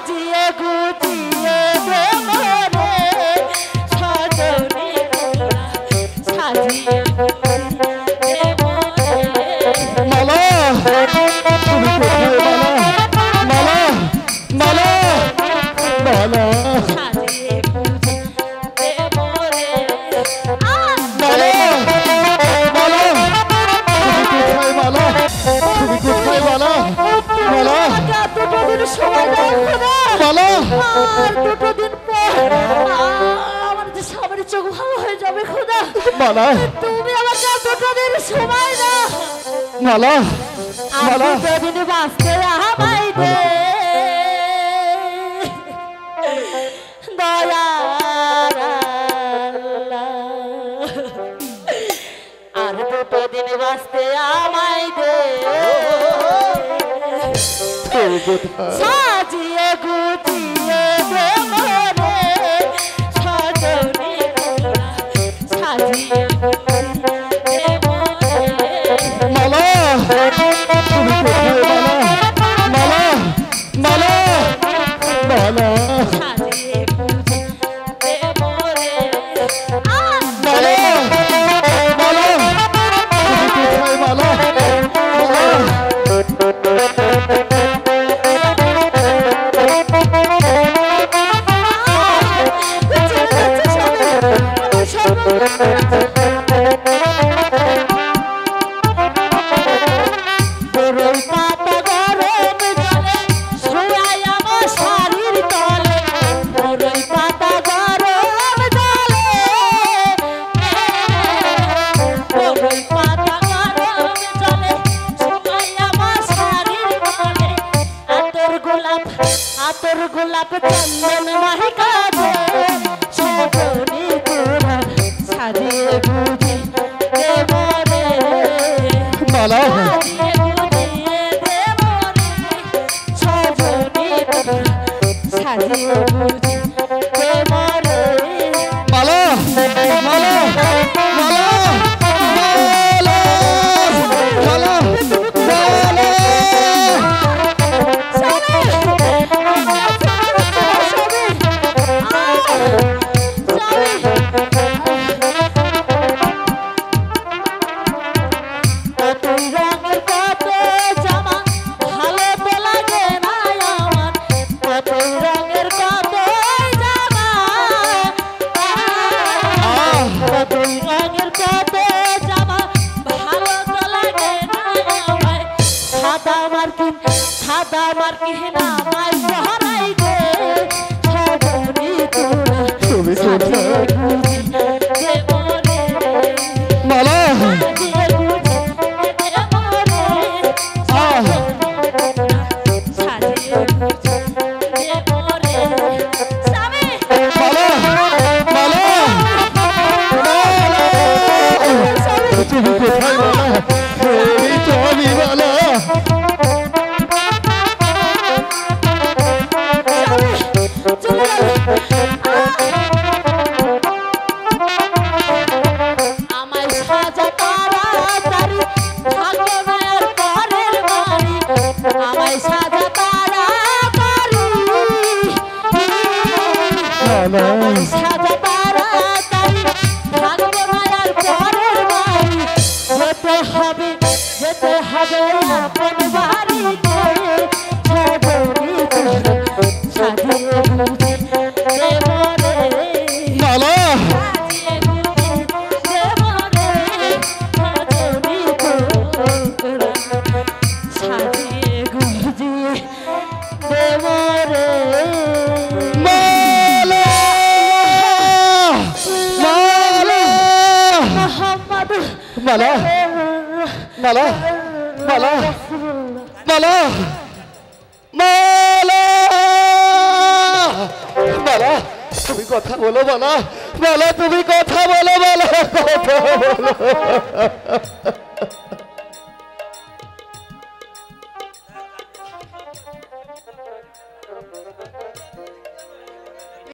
সাজিয়ে গুজিয়ে দেব রে সজনী সাজিয়ে দেব রে মালা তুমি কোথায় মালা মালা মালা সাজিয়ে গুজিয়ে দেব রে মালা মালা তুমি কোথায় মালা তুমি কোথায় মালা মালা দুটো দিন সময় দাও খোদা মালা আর দুটো দিন পর আমার যে সামনে চোখ ভালো হয়ে যাবে খোদা মালা তুমি আমাকে দুটো দিন সময় দাও মালা আর মালা দুটো দিন বাঁচতে আমায় দে দয়ার আল্লাহ আর দুটো দিন বাঁচতে আমায় দে তুমি কোথায় সাজিয়ে গুজিয়ে দেব রে সজনী সাজিয়ে গুজিয়ে দেব রে মালা তুমি কোথায় মালা মালা মালা সাজিয়ে গুজিয়ে দেব রে মালা মালা তুমি কোথায় মালা বড়ই পাতা গরম জলে শুয়াই আমার শাড়ির তলে বড়ই পাতা গরম জলে বড়ই পাতা গরম জলে শুয়াই আমার শাড়ির তলে আতর গোলাপ চন্দন মাহিকা দে সজনী তোরা সাজিয়ে গুজিয়ে দেব রে মালা সাজিয়ে গুজিয়ে দেব রে সজনী তোরা সাজিয়ে গুজিয়ে দেব রে মালা মালা মালা মালা মালা মালা কতই রঙের কত জামা ভালো তো লাগে না আমার কতই রঙের কত জামা কতই রঙের কত জামা ভালো তো লাগে না আমার সাদা মার্কিন আমায় পহরাই দে সজনী তোরা তুমি কোথায় দেব রে মালা মালা মালা তুমি কোথায় মালা এই তো আমি মালা আমায় সাজা তাড়াতাড়ি থাকো না আর পরের বাড়ি আমায় সাজা তাড়াতাড়ি মালা আমায় সাজা তাড়াতাড়ি থাকো না আর পরের বাড়ি যেতে হবে আপন বাড়িতে সজনী তোরা সাজিয়ে গুজিয়ে দেব রে মালা সাজিয়ে গুজিয়ে দেব রে সজনী তোরা সাজিয়ে গুজিয়ে দেব রে মালা মালা মোহাম্মদ মালা মালা মালা মালা মালা মালা তুমি কথা বলো মালা মালা তুমি কথা বলো মালা কথা বলো